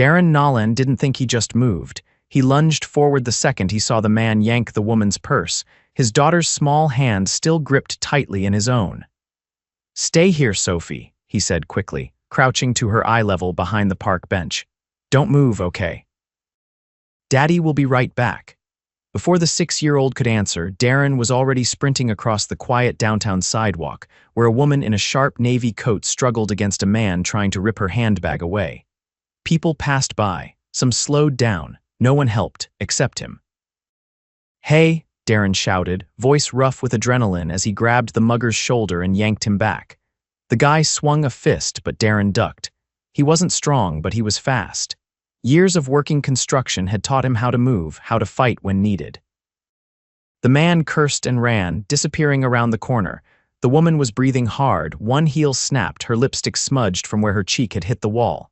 Darren Nolan didn't think he just moved. He lunged forward the second he saw the man yank the woman's purse, his daughter's small hand still gripped tightly in his own. "Stay here, Sophie," he said quickly, crouching to her eye level behind the park bench. "Don't move, okay? Daddy will be right back." Before the 6-year-old could answer, Darren was already sprinting across the quiet downtown sidewalk, where a woman in a sharp navy coat struggled against a man trying to rip her handbag away. People passed by. Some slowed down. No one helped, except him. "Hey," Darren shouted, voice rough with adrenaline as he grabbed the mugger's shoulder and yanked him back. The guy swung a fist, but Darren ducked. He wasn't strong, but he was fast. Years of working construction had taught him how to move, how to fight when needed. The man cursed and ran, disappearing around the corner. The woman was breathing hard, one heel snapped, her lipstick smudged from where her cheek had hit the wall.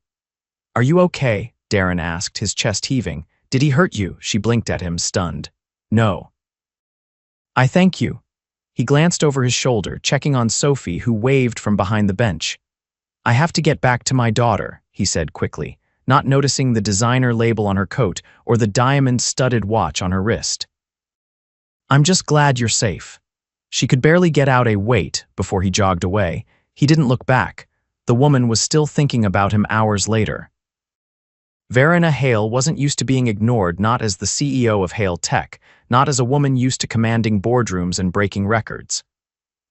"Are you okay?" Darren asked, his chest heaving. "Did he hurt you?" She blinked at him, stunned. "No." "I thank you." He glanced over his shoulder, checking on Sophie, who waved from behind the bench. "I have to get back to my daughter," he said quickly, not noticing the designer label on her coat or the diamond-studded watch on her wrist. "I'm just glad you're safe." She could barely get out a "wait" before he jogged away. He didn't look back. The woman was still thinking about him hours later. Verena Hale wasn't used to being ignored, not as the CEO of Hale Tech, not as a woman used to commanding boardrooms and breaking records.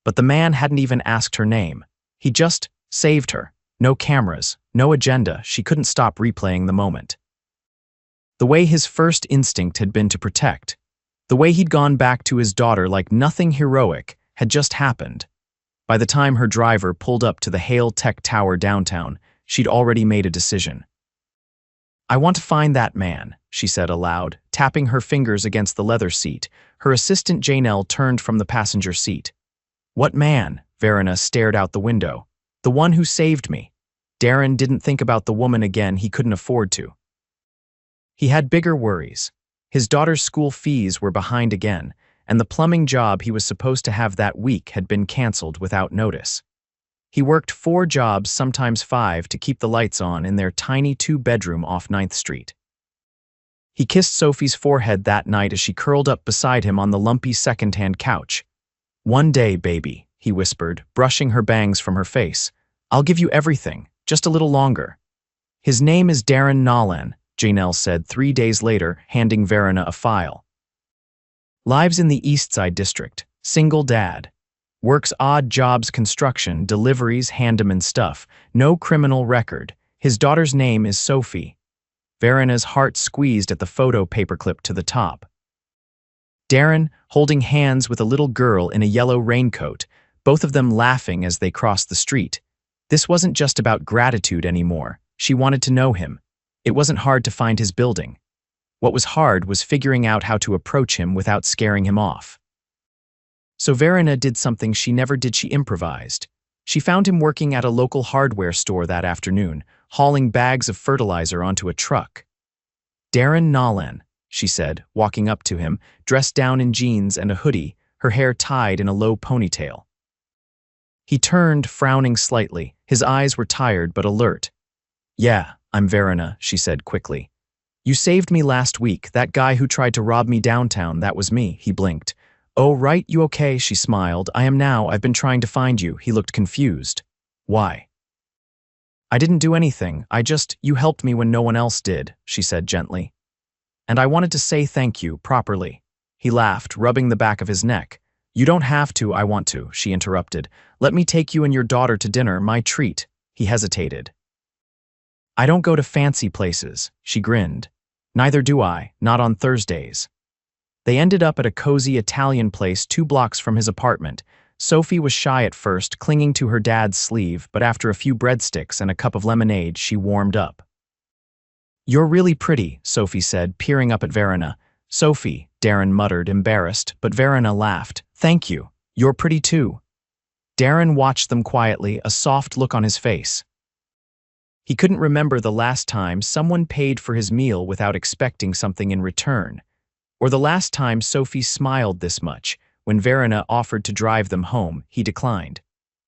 But the man hadn't even asked her name. He just saved her. No cameras, no agenda, she couldn't stop replaying the moment. The way his first instinct had been to protect. The way he'd gone back to his daughter like nothing heroic had just happened. By the time her driver pulled up to the Hale Tech Tower downtown, she'd already made a decision. "I want to find that man," she said aloud, tapping her fingers against the leather seat. Her assistant Janelle turned from the passenger seat. "What man?" Verena stared out the window. "The one who saved me." Darren didn't think about the woman again. He couldn't afford to. He had bigger worries. His daughter's school fees were behind again, and the plumbing job he was supposed to have that week had been canceled without notice. He worked 4 jobs, sometimes 5, to keep the lights on in their tiny 2-bedroom off 9th Street. He kissed Sophie's forehead that night as she curled up beside him on the lumpy second-hand couch. "One day, baby," he whispered, brushing her bangs from her face. "I'll give you everything, just a little longer." "His name is Darren Nolan," Janelle said 3 days later, handing Verena a file. "Lives in the East Side District. Single dad. Works odd jobs, construction, deliveries, handyman stuff. No criminal record. His daughter's name is Sophie." Verena's heart squeezed at the photo paperclip to the top. Darren, holding hands with a little girl in a yellow raincoat, both of them laughing as they crossed the street. This wasn't just about gratitude anymore. She wanted to know him. It wasn't hard to find his building. What was hard was figuring out how to approach him without scaring him off. So Verena did something she never did. She improvised. She found him working at a local hardware store that afternoon, hauling bags of fertilizer onto a truck. "Darren Nolan," she said, walking up to him, dressed down in jeans and a hoodie, her hair tied in a low ponytail. He turned, frowning slightly. His eyes were tired but alert. "Yeah, I'm Verena," she said quickly. "You saved me last week. That guy who tried to rob me downtown, that was me." He blinked. "Oh, right, you okay?" She smiled. "I am now. I've been trying to find you." He looked confused. "Why?" "I didn't do anything. You helped me when no one else did," she said gently. "And I wanted to say thank you, properly." He laughed, rubbing the back of his neck. "You don't have to, I want to," she interrupted. "Let me take you and your daughter to dinner, my treat." He hesitated. "I don't go to fancy places," she grinned. "Neither do I, not on Thursdays." They ended up at a cozy Italian place 2 blocks from his apartment. Sophie was shy at first, clinging to her dad's sleeve, but after a few breadsticks and a cup of lemonade, she warmed up. "You're really pretty," Sophie said, peering up at Verena. "Sophie," Darren muttered, embarrassed, but Verena laughed. "Thank you. You're pretty too." Darren watched them quietly, a soft look on his face. He couldn't remember the last time someone paid for his meal without expecting something in return, or the last time Sophie smiled this much. When Verena offered to drive them home, he declined.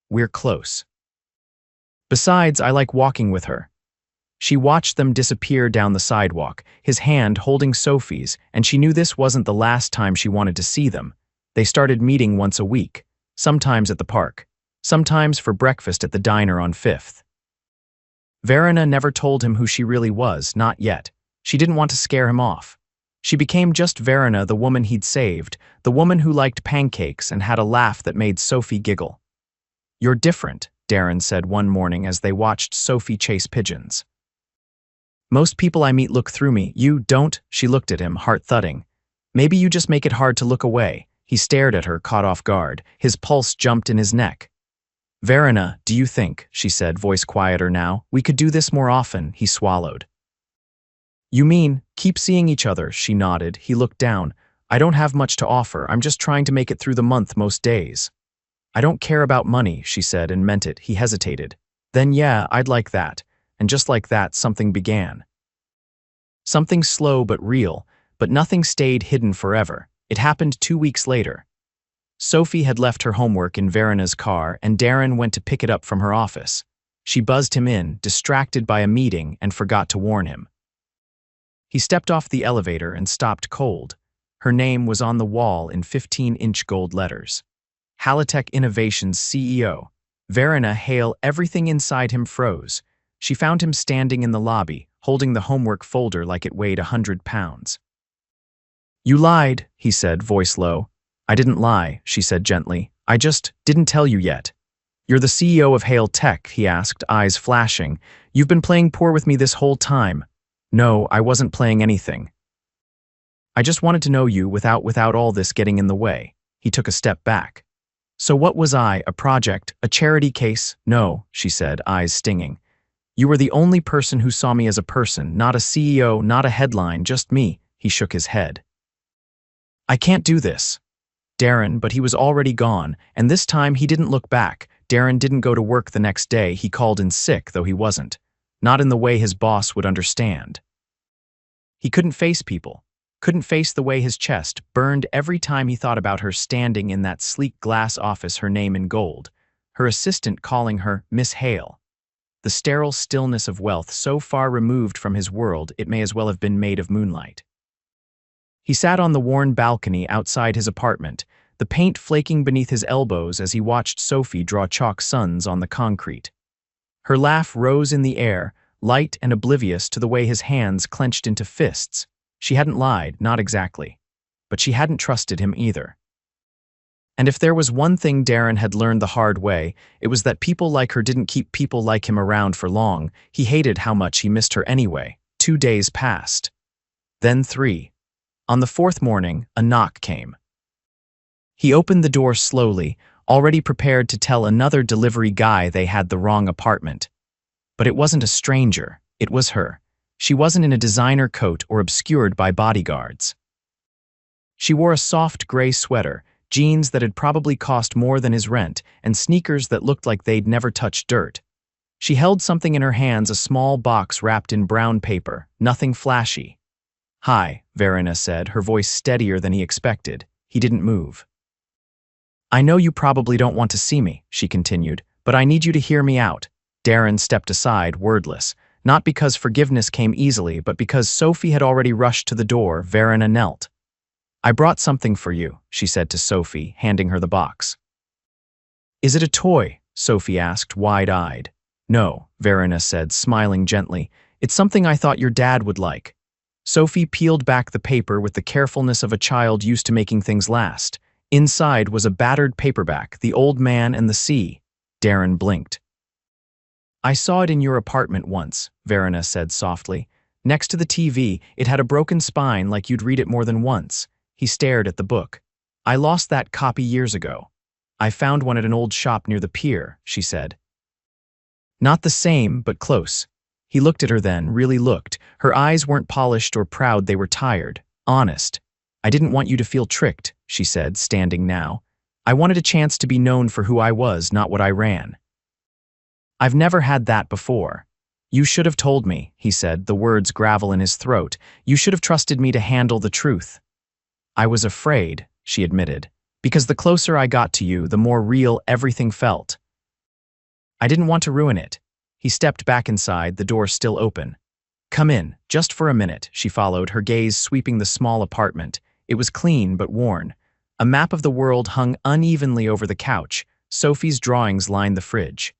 "We're close. Besides, I like walking with her." She watched them disappear down the sidewalk, his hand holding Sophie's, and she knew this wasn't the last time she wanted to see them. They started meeting once a week, sometimes at the park, sometimes for breakfast at the diner on 5th. Verena never told him who she really was, not yet. She didn't want to scare him off. She became just Verena, the woman he'd saved, the woman who liked pancakes and had a laugh that made Sophie giggle. "You're different," Darren said one morning as they watched Sophie chase pigeons. "Most people I meet look through me. You don't." She looked at him, heart thudding. "Maybe you just make it hard to look away." He stared at her, caught off guard. His pulse jumped in his neck. "Verena, do you think," she said, voice quieter now, "we could do this more often?" He swallowed. "You mean, keep seeing each other?" She nodded. He looked down. "I don't have much to offer. I'm just trying to make it through the month most days." "I don't care about money," she said, and meant it. He hesitated. "Then yeah, I'd like that." And just like that, something began. Something slow but real, but nothing stayed hidden forever. It happened 2 weeks later. Sophie had left her homework in Verena's car, and Darren went to pick it up from her office. She buzzed him in, distracted by a meeting, and forgot to warn him. He stepped off the elevator and stopped cold. Her name was on the wall in 15-inch gold letters. Halitech Innovations CEO. Verena Hale. Everything inside him froze. She found him standing in the lobby, holding the homework folder like it weighed 100 pounds. "You lied," he said, voice low. "I didn't lie," she said gently. "I just didn't tell you yet." "You're the CEO of Hale Tech?" he asked, eyes flashing. "You've been playing poor with me this whole time." "No, I wasn't playing anything. I just wanted to know you without all this getting in the way." He took a step back. "So what was I, a project, a charity case?" "No," she said, eyes stinging. "You were the only person who saw me as a person, not a CEO, not a headline, just me." He shook his head. "I can't do this." Darren, but he was already gone, and this time he didn't look back. Darren didn't go to work the next day. He called in sick, though he wasn't. Not in the way his boss would understand. He couldn't face people. Couldn't face the way his chest burned every time he thought about her standing in that sleek glass office, her name in gold, her assistant calling her Miss Hale. The sterile stillness of wealth so far removed from his world it may as well have been made of moonlight. He sat on the worn balcony outside his apartment, the paint flaking beneath his elbows as he watched Sophie draw chalk suns on the concrete. Her laugh rose in the air, light and oblivious to the way his hands clenched into fists. She hadn't lied, not exactly. But she hadn't trusted him either. And if there was one thing Darren had learned the hard way, it was that people like her didn't keep people like him around for long. He hated how much he missed her anyway. 2 days passed. Then 3. On the 4th morning, a knock came. He opened the door slowly, already prepared to tell another delivery guy they had the wrong apartment. But it wasn't a stranger, it was her. She wasn't in a designer coat or obscured by bodyguards. She wore a soft gray sweater, jeans that had probably cost more than his rent, and sneakers that looked like they'd never touched dirt. She held something in her hands, a small box wrapped in brown paper, nothing flashy. "Hi," Verena said, her voice steadier than he expected. He didn't move. "I know you probably don't want to see me," she continued, "but I need you to hear me out." Darren stepped aside, wordless, not because forgiveness came easily, but because Sophie had already rushed to the door. Verena knelt. "I brought something for you," she said to Sophie, handing her the box. "Is it a toy?" Sophie asked, wide-eyed. "No," Verena said, smiling gently. "It's something I thought your dad would like." Sophie peeled back the paper with the carefulness of a child used to making things last. Inside was a battered paperback, The Old Man and the Sea. Darren blinked. "I saw it in your apartment once," Verena said softly. "Next to the TV, it had a broken spine like you'd read it more than once." He stared at the book. "I lost that copy years ago. I found one at an old shop near the pier," she said. "Not the same, but close." He looked at her then, really looked. Her eyes weren't polished or proud, they were tired, honest. "I didn't want you to feel tricked," she said, standing now. "I wanted a chance to be known for who I was, not what I ran." "I've never had that before." "You should have told me," he said, the words gravel in his throat. "You should have trusted me to handle the truth." "I was afraid," she admitted, "because the closer I got to you, the more real everything felt. I didn't want to ruin it." He stepped back inside, the door still open. "Come in, just for a minute," she followed, her gaze sweeping the small apartment. It was clean but worn. A map of the world hung unevenly over the couch. Sophie's drawings lined the fridge.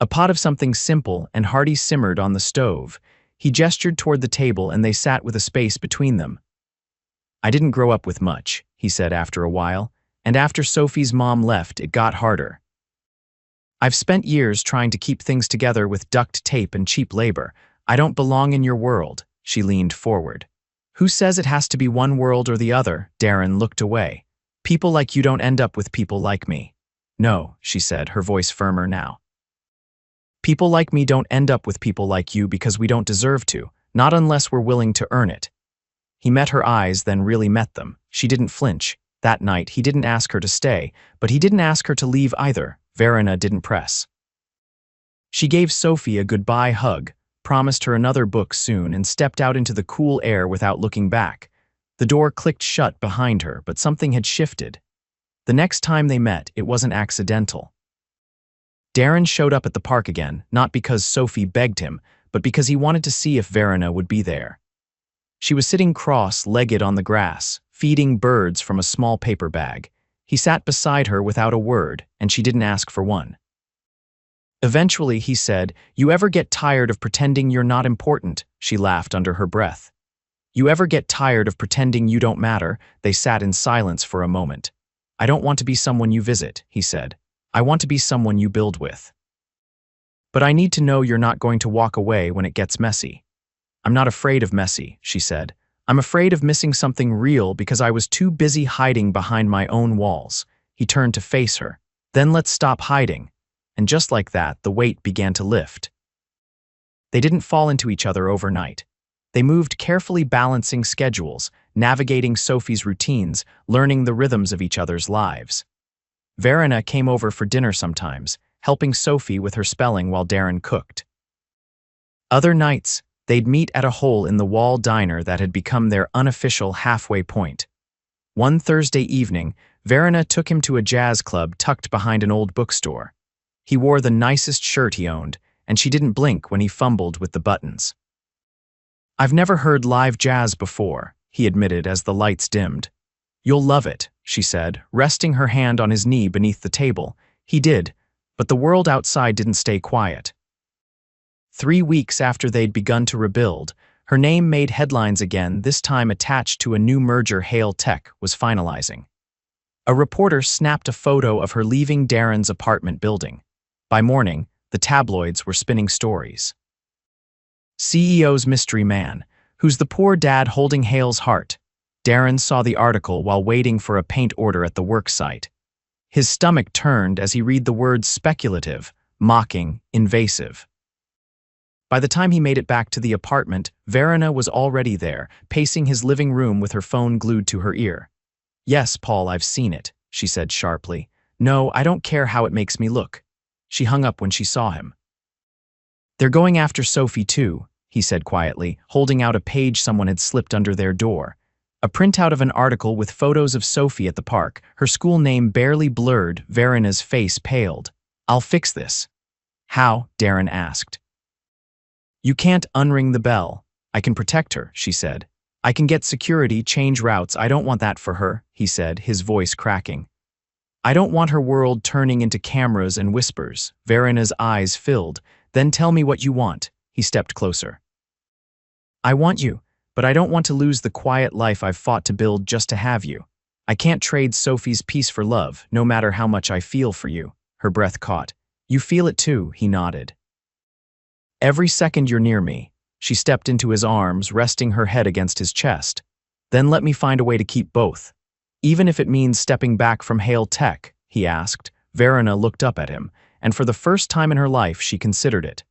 A pot of something simple and hearty simmered on the stove. He gestured toward the table and they sat with a space between them. "I didn't grow up with much," he said after a while, "and after Sophie's mom left, it got harder. I've spent years trying to keep things together with duct tape and cheap labor. I don't belong in your world." She leaned forward. "Who says it has to be one world or the other?" Darren looked away. "People like you don't end up with people like me." "No," she said, her voice firmer now. "People like me don't end up with people like you because we don't deserve to, not unless we're willing to earn it." He met her eyes, then really met them. She didn't flinch. That night, he didn't ask her to stay, but he didn't ask her to leave either. Verena didn't press. She gave Sophie a goodbye hug, promised her another book soon, and stepped out into the cool air without looking back. The door clicked shut behind her, but something had shifted. The next time they met, it wasn't accidental. Darren showed up at the park again, not because Sophie begged him, but because he wanted to see if Verena would be there. She was sitting cross-legged on the grass, feeding birds from a small paper bag. He sat beside her without a word, and she didn't ask for one. Eventually, he said, "You ever get tired of pretending you're not important?" She laughed under her breath. "You ever get tired of pretending you don't matter?" They sat in silence for a moment. "I don't want to be someone you visit," he said. "I want to be someone you build with. But I need to know you're not going to walk away when it gets messy." "I'm not afraid of messy," she said. "I'm afraid of missing something real because I was too busy hiding behind my own walls." He turned to face her. "Then let's stop hiding." And just like that, the weight began to lift. They didn't fall into each other overnight. They moved carefully, balancing schedules, navigating Sophie's routines, learning the rhythms of each other's lives. Verena came over for dinner sometimes, helping Sophie with her spelling while Darren cooked. Other nights, they'd meet at a hole-in-the-wall diner that had become their unofficial halfway point. One Thursday evening, Verena took him to a jazz club tucked behind an old bookstore. He wore the nicest shirt he owned, and she didn't blink when he fumbled with the buttons. "I've never heard live jazz before," he admitted as the lights dimmed. "You'll love it," she said, resting her hand on his knee beneath the table. He did, but the world outside didn't stay quiet. 3 weeks after they'd begun to rebuild, her name made headlines again, this time attached to a new merger Hale Tech was finalizing. A reporter snapped a photo of her leaving Darren's apartment building. By morning, the tabloids were spinning stories. CEO's mystery man, who's the poor dad holding Hale's heart? Darren saw the article while waiting for a paint order at the work site. His stomach turned as he read the words speculative, mocking, invasive. By the time he made it back to the apartment, Verena was already there, pacing his living room with her phone glued to her ear. "Yes, Paul, I've seen it," she said sharply. "No, I don't care how it makes me look." She hung up when she saw him. "They're going after Sophie too," he said quietly, holding out a page someone had slipped under their door. A printout of an article with photos of Sophie at the park, her school name barely blurred. Verena's face paled. "I'll fix this." "How?" Darren asked. "You can't unring the bell. I can protect her," she said. "I can get security, change routes. I don't want that for her," he said, his voice cracking. "I don't want her world turning into cameras and whispers." Verena's eyes filled. "Then tell me what you want." He stepped closer. "I want you, but I don't want to lose the quiet life I've fought to build just to have you. I can't trade Sophie's peace for love, no matter how much I feel for you." Her breath caught. "You feel it too," he nodded. "Every second you're near me." She stepped into his arms, resting her head against his chest. "Then let me find a way to keep both. Even if it means stepping back from Hale Tech," he asked. Verena looked up at him, and for the first time in her life she considered it.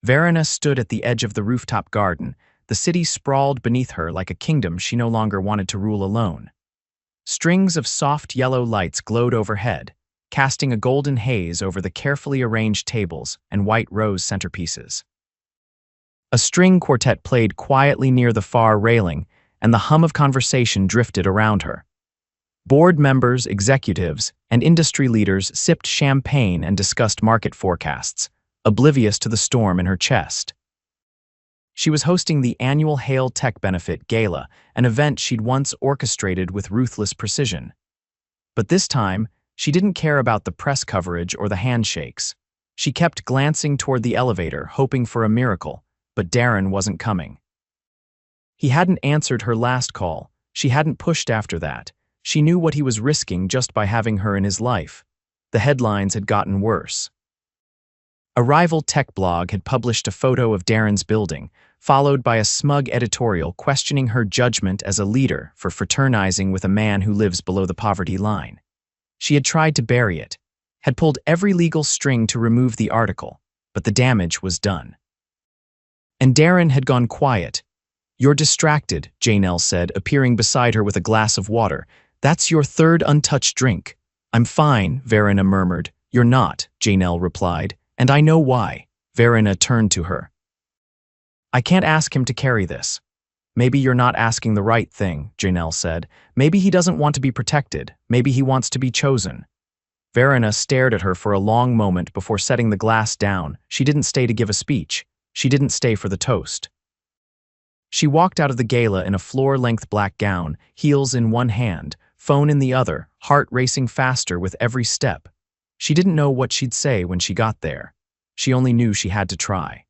Verena stood at the edge of the rooftop garden. The city sprawled beneath her like a kingdom she no longer wanted to rule alone. Strings of soft yellow lights glowed overhead, casting a golden haze over the carefully arranged tables and white rose centerpieces. A string quartet played quietly near the far railing, and the hum of conversation drifted around her. Board members, executives, and industry leaders sipped champagne and discussed market forecasts. oblivious to the storm in her chest. She was hosting the annual Hail Tech Benefit Gala, an event she'd once orchestrated with ruthless precision. But this time, she didn't care about the press coverage or the handshakes. She kept glancing toward the elevator, hoping for a miracle, but Darren wasn't coming. He hadn't answered her last call. She hadn't pushed after that. She knew what he was risking just by having her in his life. The headlines had gotten worse. A rival tech blog had published a photo of Darren's building, followed by a smug editorial questioning her judgment as a leader for fraternizing with a man who lives below the poverty line. She had tried to bury it, had pulled every legal string to remove the article, but the damage was done. And Darren had gone quiet. "You're distracted," Janelle said, appearing beside her with a glass of water. "That's your third untouched drink." "I'm fine," Verena murmured. "You're not," Janelle replied. "And I know why." Verena turned to her. "I can't ask him to carry this." "Maybe you're not asking the right thing," Janelle said. "Maybe he doesn't want to be protected. Maybe he wants to be chosen." Verena stared at her for a long moment before setting the glass down. She didn't stay to give a speech. She didn't stay for the toast. She walked out of the gala in a floor-length black gown, heels in one hand, phone in the other, heart racing faster with every step. She didn't know what she'd say when she got there. She only knew she had to try.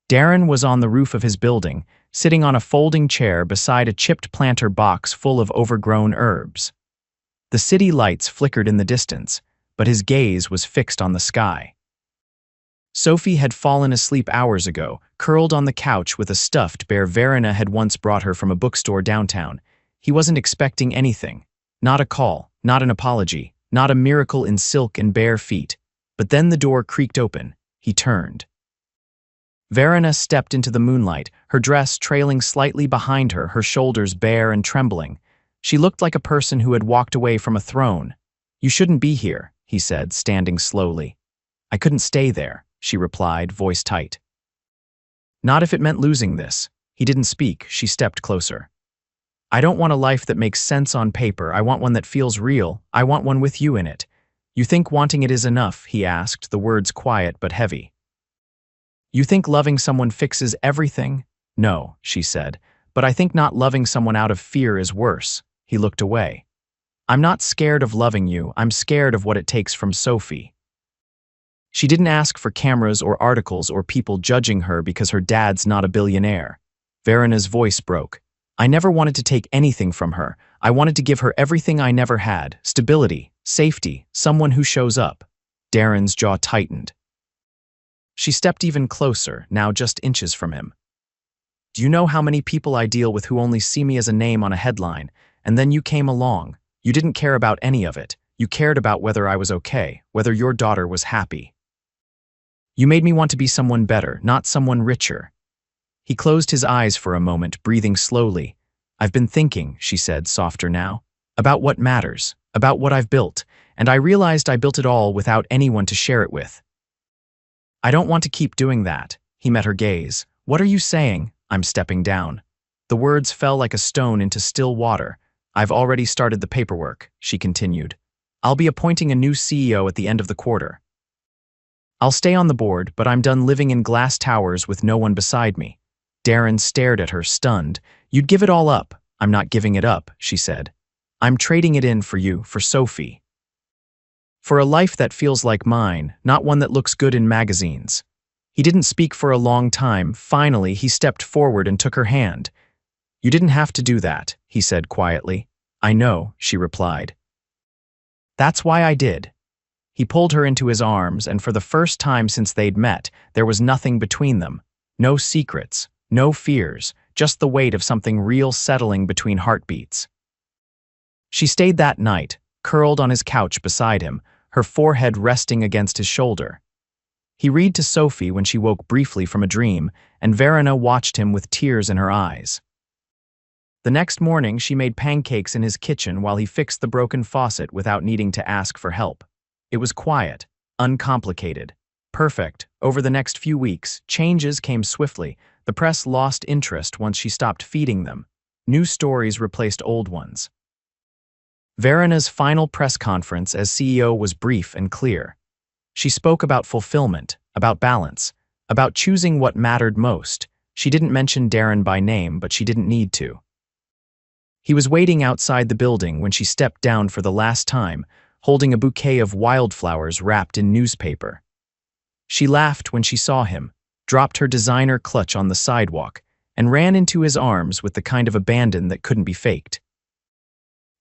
Darren was on the roof of his building, sitting on a folding chair beside a chipped planter box full of overgrown herbs. The city lights flickered in the distance, but his gaze was fixed on the sky. Sophie had fallen asleep hours ago, curled on the couch with a stuffed bear Verena had once brought her from a bookstore downtown. He wasn't expecting anything. Not a call, not an apology, not a miracle in silk and bare feet. But then the door creaked open. He turned. Verena stepped into the moonlight, her dress trailing slightly behind her, her shoulders bare and trembling. She looked like a person who had walked away from a throne. "You shouldn't be here," he said, standing slowly. "I couldn't stay there," she replied, voice tight. "Not if it meant losing this." He didn't speak. She stepped closer. "I don't want a life that makes sense on paper. I want one that feels real. I want one with you in it." "You think wanting it is enough?" he asked, the words quiet but heavy. "You think loving someone fixes everything?" "No," she said, "but I think not loving someone out of fear is worse." He looked away. "I'm not scared of loving you. I'm scared of what it takes from Sophie." She didn't ask for cameras or articles or people judging her because her dad's not a billionaire. Verena's voice broke. "I never wanted to take anything from her. I wanted to give her everything I never had: stability, safety, someone who shows up." Darren's jaw tightened. She stepped even closer, now just inches from him. "Do you know how many people I deal with who only see me as a name on a headline? And then you came along. You didn't care about any of it. You cared about whether I was okay, whether your daughter was happy. You made me want to be someone better, not someone richer." He closed his eyes for a moment, breathing slowly. "I've been thinking," she said, softer now, "about what matters, about what I've built, and I realized I built it all without anyone to share it with. I don't want to keep doing that." He met her gaze. "What are you saying?" "I'm stepping down." The words fell like a stone into still water. "I've already started the paperwork," she continued. "I'll be appointing a new CEO at the end of the quarter. I'll stay on the board, but I'm done living in glass towers with no one beside me." Darren stared at her, stunned. "You'd give it all up." "I'm not giving it up," she said. "I'm trading it in for you, for Sophie. For a life that feels like mine, not one that looks good in magazines." He didn't speak for a long time. Finally, he stepped forward and took her hand. "You didn't have to do that," he said quietly. "I know," she replied. "That's why I did." He pulled her into his arms, and for the first time since they'd met, there was nothing between them. No secrets, no fears, just the weight of something real settling between heartbeats. She stayed that night, curled on his couch beside him, her forehead resting against his shoulder. He read to Sophie when she woke briefly from a dream, and Verena watched him with tears in her eyes. The next morning, she made pancakes in his kitchen while he fixed the broken faucet without needing to ask for help. It was quiet, uncomplicated, perfect. Over the next few weeks, changes came swiftly. The press lost interest once she stopped feeding them. New stories replaced old ones. Verena's final press conference as CEO was brief and clear. She spoke about fulfillment, about balance, about choosing what mattered most. She didn't mention Darren by name, but she didn't need to. He was waiting outside the building when she stepped down for the last time, holding a bouquet of wildflowers wrapped in newspaper. She laughed when she saw him, dropped her designer clutch on the sidewalk, and ran into his arms with the kind of abandon that couldn't be faked.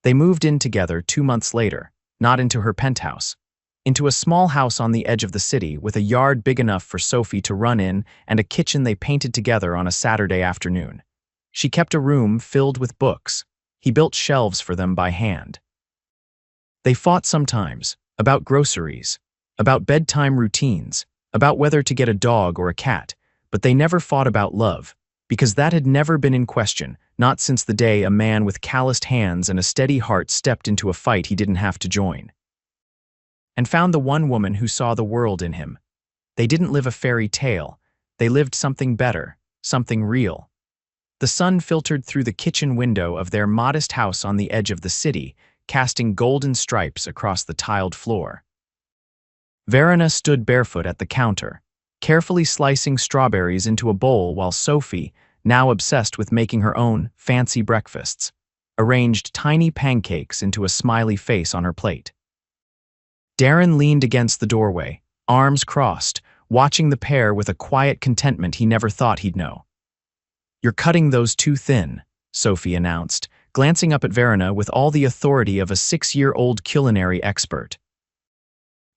They moved in together 2 months later, not into her penthouse, into a small house on the edge of the city with a yard big enough for Sophie to run in and a kitchen they painted together on a Saturday afternoon. She kept a room filled with books. He built shelves for them by hand. They fought sometimes, about groceries, about bedtime routines, about whether to get a dog or a cat, but they never fought about love, because that had never been in question, not since the day a man with calloused hands and a steady heart stepped into a fight he didn't have to join. And found the one woman who saw the world in him. They didn't live a fairy tale, they lived something better, something real. The sun filtered through the kitchen window of their modest house on the edge of the city, casting golden stripes across the tiled floor. Verena stood barefoot at the counter, carefully slicing strawberries into a bowl while Sophie, now obsessed with making her own fancy breakfasts, arranged tiny pancakes into a smiley face on her plate. Darren leaned against the doorway, arms crossed, watching the pair with a quiet contentment he never thought he'd know. "You're cutting those too thin," Sophie announced, glancing up at Verena with all the authority of a 6-year-old culinary expert.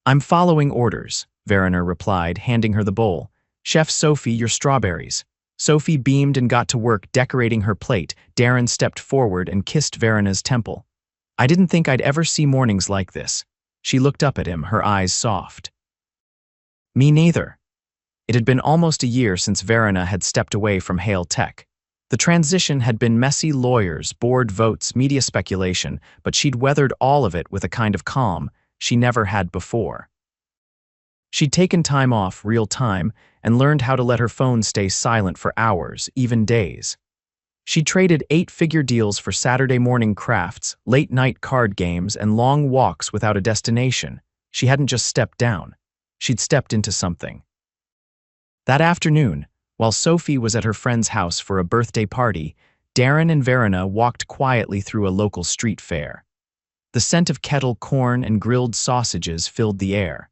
"I'm following orders," Verena replied, handing her the bowl. "Chef Sophie, your strawberries." Sophie beamed and got to work decorating her plate. Darren stepped forward and kissed Verena's temple. "I didn't think I'd ever see mornings like this." She looked up at him, her eyes soft. "Me neither." It had been almost a year since Verena had stepped away from Hale Tech. The transition had been messy: lawyers, board votes, media speculation, but she'd weathered all of it with a kind of calm she never had before. She'd taken time off, real time, and learned how to let her phone stay silent for hours, even days. She traded 8-figure deals for Saturday morning crafts, late-night card games, and long walks without a destination. She hadn't just stepped down. She'd stepped into something. That afternoon, while Sophie was at her friend's house for a birthday party, Darren and Verena walked quietly through a local street fair. The scent of kettle corn and grilled sausages filled the air.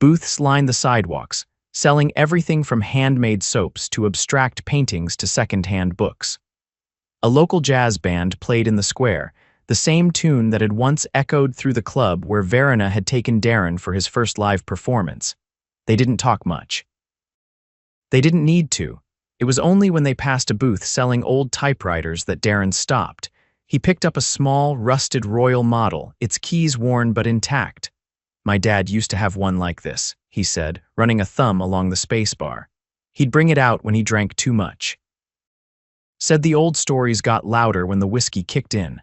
Booths lined the sidewalks, selling everything from handmade soaps to abstract paintings to second-hand books. A local jazz band played in the square, the same tune that had once echoed through the club where Verena had taken Darren for his first live performance. They didn't talk much. They didn't need to. It was only when they passed a booth selling old typewriters that Darren stopped. He picked up a small, rusted Royal model, its keys worn but intact. "My dad used to have one like this," he said, running a thumb along the spacebar. "He'd bring it out when he drank too much." Said the old stories got louder when the whiskey kicked in.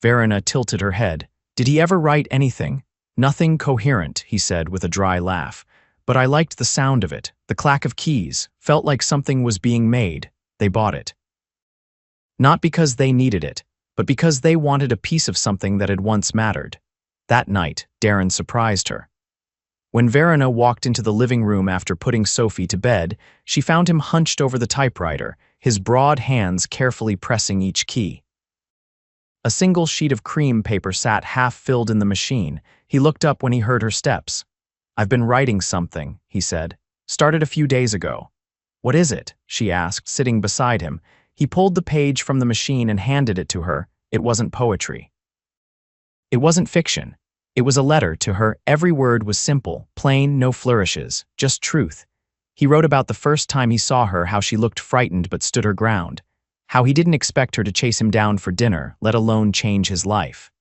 Verena tilted her head. "Did he ever write anything?" "Nothing coherent," he said with a dry laugh. "But I liked the sound of it, the clack of keys, felt like something was being made." They bought it. Not because they needed it, but because they wanted a piece of something that had once mattered. That night, Darren surprised her. When Verena walked into the living room after putting Sophie to bed, she found him hunched over the typewriter, his broad hands carefully pressing each key. A single sheet of cream paper sat half-filled in the machine. He looked up when he heard her steps. "I've been writing something," he said. "Started a few days ago." "What is it?" she asked, sitting beside him. He pulled the page from the machine and handed it to her. It wasn't poetry. It wasn't fiction. It was a letter to her. Every word was simple, plain, no flourishes, just truth. He wrote about the first time he saw her, how she looked frightened but stood her ground, how he didn't expect her to chase him down for dinner, let alone change his life.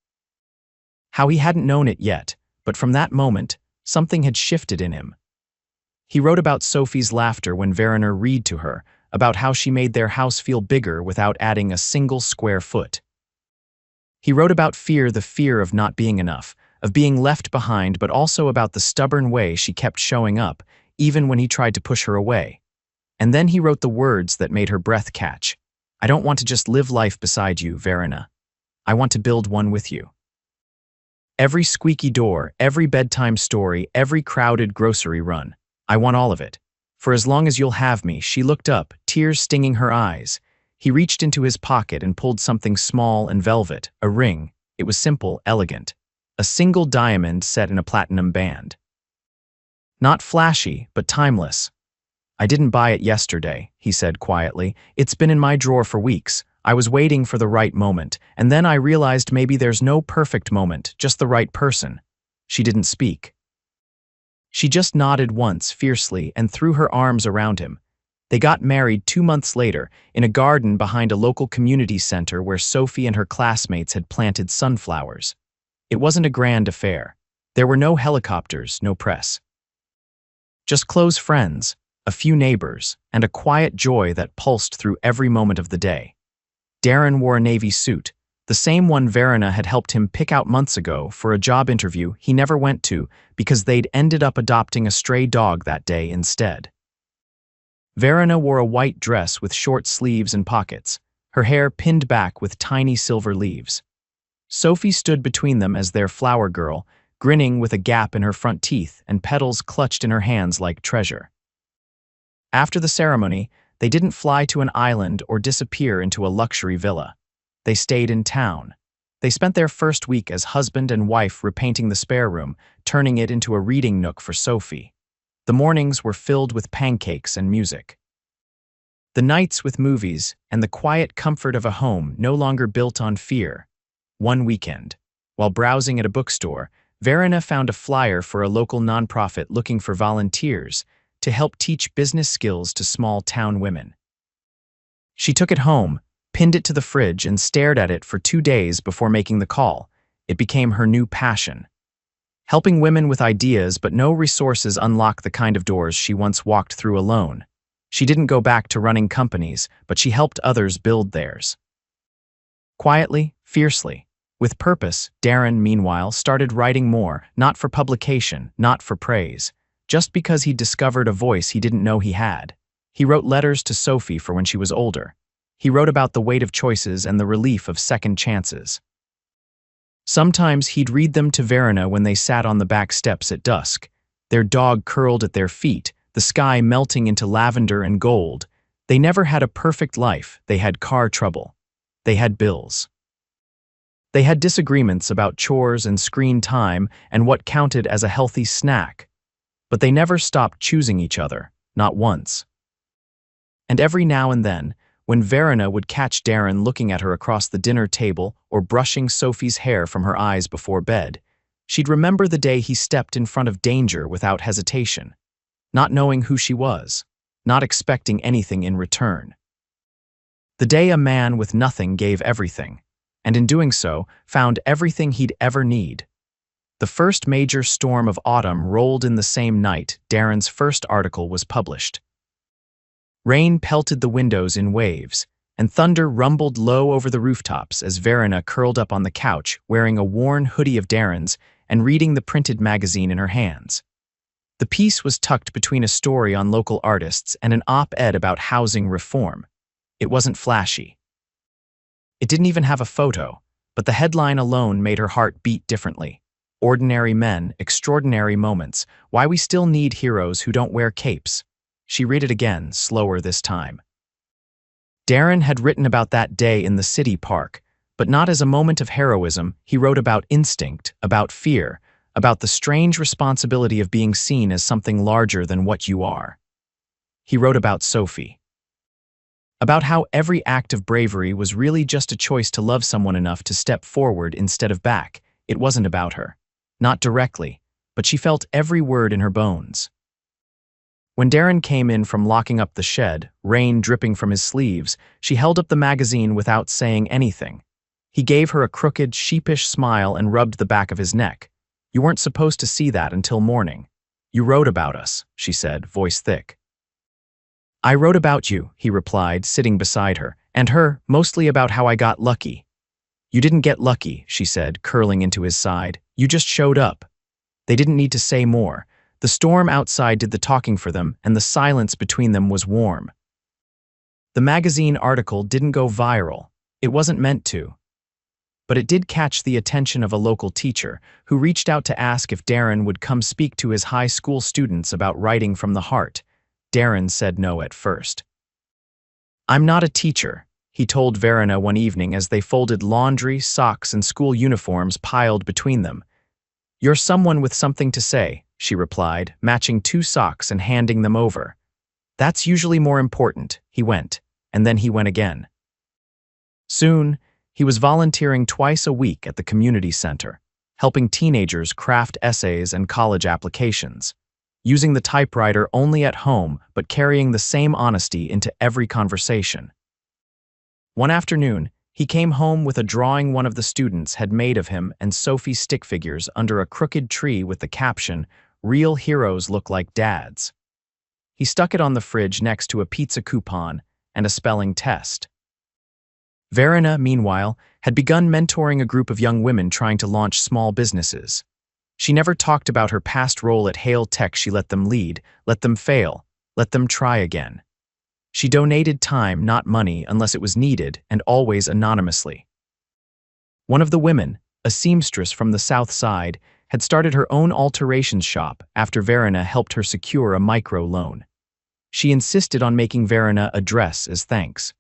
How he hadn't known it yet, but from that moment, something had shifted in him. He wrote about Sophie's laughter when Verena read to her, about how she made their house feel bigger without adding a single square foot. He wrote about fear, the fear of not being enough, of being left behind, but also about the stubborn way she kept showing up, even when he tried to push her away. And then he wrote the words that made her breath catch. "I don't want to just live life beside you, Verena. I want to build one with you." Every squeaky door, every bedtime story, every crowded grocery run. I want all of it. For as long as you'll have me." She looked up, tears stinging her eyes. He reached into his pocket and pulled something small and velvet, a ring. It was simple, elegant. A single diamond set in a platinum band. Not flashy, but timeless. "I didn't buy it yesterday," he said quietly. "It's been in my drawer for weeks. I was waiting for the right moment, and then I realized maybe there's no perfect moment, just the right person." She didn't speak. She just nodded once, fiercely, and threw her arms around him. They got married 2 months later, in a garden behind a local community center where Sophie and her classmates had planted sunflowers. It wasn't a grand affair. There were no helicopters, no press. Just close friends, a few neighbors, and a quiet joy that pulsed through every moment of the day. Darren wore a navy suit, the same one Verena had helped him pick out months ago for a job interview he never went to because they'd ended up adopting a stray dog that day instead. Verena wore a white dress with short sleeves and pockets, her hair pinned back with tiny silver leaves. Sophie stood between them as their flower girl, grinning with a gap in her front teeth and petals clutched in her hands like treasure. After the ceremony, they didn't fly to an island or disappear into a luxury villa. They stayed in town. They spent their first week as husband and wife repainting the spare room, turning it into a reading nook for Sophie. The mornings were filled with pancakes and music. The nights with movies and the quiet comfort of a home no longer built on fear. One weekend, while browsing at a bookstore, Verena found a flyer for a local nonprofit looking for volunteers to help teach business skills to small-town women. She took it home, pinned it to the fridge, and stared at it for 2 days before making the call. It became her new passion. Helping women with ideas but no resources unlock the kind of doors she once walked through alone. She didn't go back to running companies, but she helped others build theirs. Quietly, fiercely, with purpose, Darren, meanwhile, started writing more, not for publication, not for praise, just because he'd discovered a voice he didn't know he had. He wrote letters to Sophie for when she was older. He wrote about the weight of choices and the relief of second chances. Sometimes he'd read them to Verena when they sat on the back steps at dusk, their dog curled at their feet, the sky melting into lavender and gold. They never had a perfect life. They had car trouble. They had bills. They had disagreements about chores and screen time and what counted as a healthy snack. But they never stopped choosing each other, not once. And every now and then, when Verena would catch Darren looking at her across the dinner table or brushing Sophie's hair from her eyes before bed, she'd remember the day he stepped in front of danger without hesitation, not knowing who she was, not expecting anything in return. The day a man with nothing gave everything, and in doing so, found everything he'd ever need. The first major storm of autumn rolled in the same night Darren's first article was published. Rain pelted the windows in waves, and thunder rumbled low over the rooftops as Verena curled up on the couch wearing a worn hoodie of Darren's and reading the printed magazine in her hands. The piece was tucked between a story on local artists and an op-ed about housing reform. It wasn't flashy. It didn't even have a photo, but the headline alone made her heart beat differently. Ordinary men, extraordinary moments, why we still need heroes who don't wear capes. She read it again, slower this time. Darren had written about that day in the city park, but not as a moment of heroism. He wrote about instinct, about fear, about the strange responsibility of being seen as something larger than what you are. He wrote about Sophie. About how every act of bravery was really just a choice to love someone enough to step forward instead of back. It wasn't about her. Not directly, but she felt every word in her bones. When Darren came in from locking up the shed, rain dripping from his sleeves, she held up the magazine without saying anything. He gave her a crooked, sheepish smile and rubbed the back of his neck. "You weren't supposed to see that until morning. You wrote about us," she said, voice thick. "I wrote about you," he replied, sitting beside her, "and her, mostly about how I got lucky." "You didn't get lucky," she said, curling into his side. "You just showed up." They didn't need to say more. The storm outside did the talking for them, and the silence between them was warm. The magazine article didn't go viral. It wasn't meant to. but it did catch the attention of a local teacher, who reached out to ask if Darren would come speak to his high school students about writing from the heart. Darren said no at first. "I'm not a teacher," he told Verena one evening as they folded laundry, socks, and school uniforms piled between them. "You're someone with something to say," she replied, matching 2 socks and handing them over. "That's usually more important." He went, and then he went again. Soon, he was volunteering twice a week at the community center, helping teenagers craft essays and college applications, using the typewriter only at home but carrying the same honesty into every conversation. One afternoon, he came home with a drawing one of the students had made of him and Sophie's stick figures under a crooked tree with the caption, "Real heroes look like dads." He stuck it on the fridge next to a pizza coupon and a spelling test. Verena, meanwhile, had begun mentoring a group of young women trying to launch small businesses. She never talked about her past role at Hale Tech. She let them lead, let them fail, let them try again. She donated time, not money, unless it was needed, and always anonymously. One of the women, a seamstress from the South Side, had started her own alterations shop after Verena helped her secure a micro-loan. She insisted on making Verena a dress as thanks.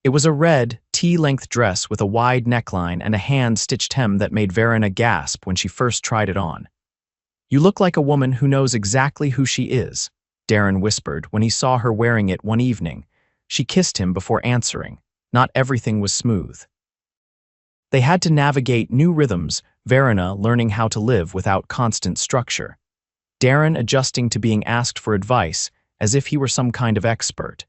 It was a red, tea-length dress with a wide neckline and a hand-stitched hem that made Verena gasp when she first tried it on. "You look like a woman who knows exactly who she is," Darren whispered when he saw her wearing it one evening. She kissed him before answering. Not everything was smooth. They had to navigate new rhythms, Verena learning how to live without constant structure, Darren adjusting to being asked for advice as if he were some kind of expert.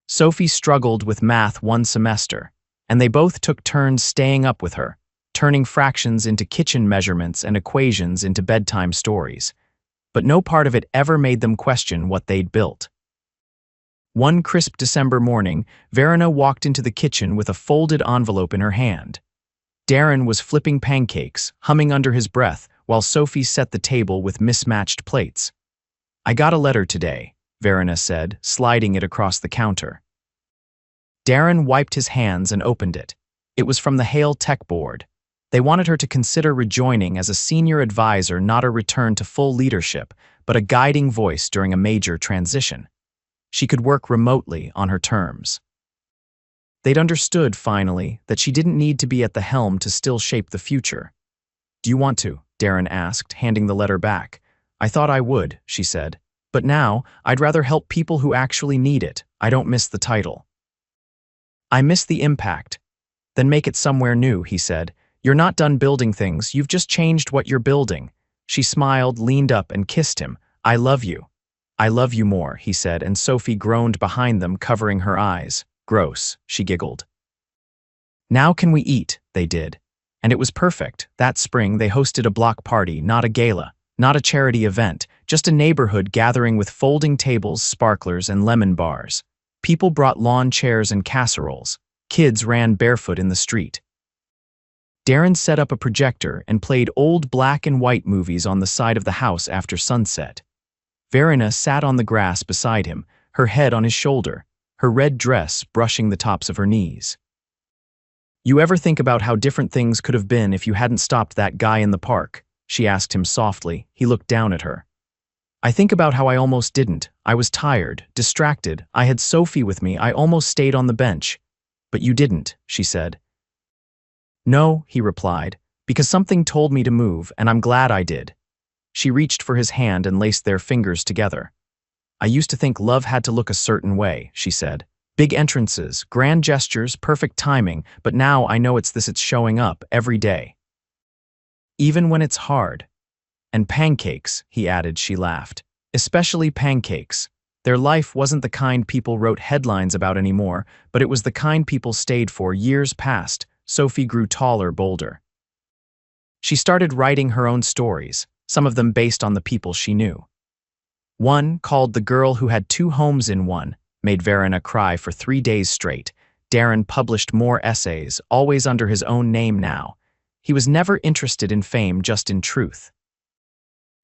Sophie struggled with math one semester, and they both took turns staying up with her, turning fractions into kitchen measurements and equations into bedtime stories. But no part of it ever made them question what they'd built. One crisp December morning, Verena walked into the kitchen with a folded envelope in her hand. Darren was flipping pancakes, humming under his breath, while Sophie set the table with mismatched plates. "I got a letter today," Verena said, sliding it across the counter. Darren wiped his hands and opened it. It was from the Hale Tech Board. They wanted her to consider rejoining as a senior advisor, not a return to full leadership, but a guiding voice during a major transition. She could work remotely on her terms. They'd understood, finally, that she didn't need to be at the helm to still shape the future. "Do you want to?" Darren asked, handing the letter back. "I thought I would," she said. "But now, I'd rather help people who actually need it. I don't miss the title." "I miss the impact." "Then make it somewhere new," he said. "You're not done building things, you've just changed what you're building." She smiled, leaned up, and kissed him. "I love you." "I love you more," he said, and Sophie groaned behind them, covering her eyes. "Gross," she giggled. "Now can we eat?" They did. And it was perfect. That spring, they hosted a block party, not a gala, not a charity event, just a neighborhood gathering with folding tables, sparklers, and lemon bars. People brought lawn chairs and casseroles. Kids ran barefoot in the street. Darren set up a projector and played old black and white movies on the side of the house after sunset. Verena sat on the grass beside him, her head on his shoulder, her red dress brushing the tops of her knees. "You ever think about how different things could have been if you hadn't stopped that guy in the park?" she asked him softly. He looked down at her. "I think about how I almost didn't. I was tired, distracted. I had Sophie with me. I almost stayed on the bench." "But you didn't," she said. "No," he replied, "because something told me to move, and I'm glad I did." She reached for his hand and laced their fingers together. "I used to think love had to look a certain way," she said. "Big entrances, grand gestures, perfect timing, but now I know it's showing up every day. Even when it's hard. And pancakes," he added, she laughed. "Especially pancakes. Their life wasn't the kind people wrote headlines about anymore, but it was the kind people stayed for years past." Sophie grew taller, bolder. She started writing her own stories, some of them based on the people she knew. One, called "The Girl Who Had Two Homes in One," made Verena cry for 3 days straight. Darren published more essays, always under his own name now. He was never interested in fame, just in truth.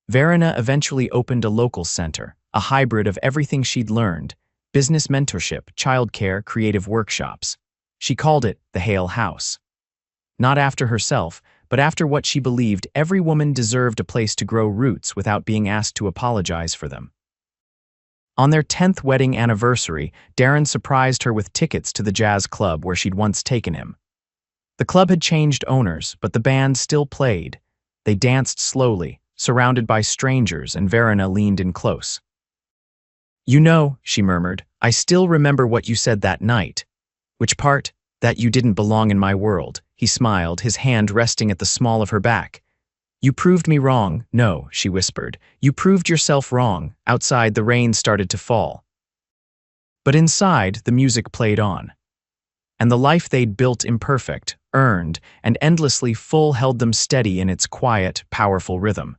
Verena eventually opened a local center, a hybrid of everything she'd learned: business mentorship, childcare, creative workshops. She called it the Hale House. not after herself, but after what she believed every woman deserved a place to grow roots without being asked to apologize for them. On their 10th wedding anniversary, Darren surprised her with tickets to the jazz club where she'd once taken him. The club had changed owners, but the band still played. They danced slowly, surrounded by strangers, and Verena leaned in close. "You know," she murmured, "I still remember what you said that night." "Which part?" "That you didn't belong in my world." He smiled, his hand resting at the small of her back. "You proved me wrong." "No," she whispered. "You proved yourself wrong." Outside, the rain started to fall. But inside, the music played on. And the life they'd built imperfect, earned, and endlessly full held them steady in its quiet, powerful rhythm.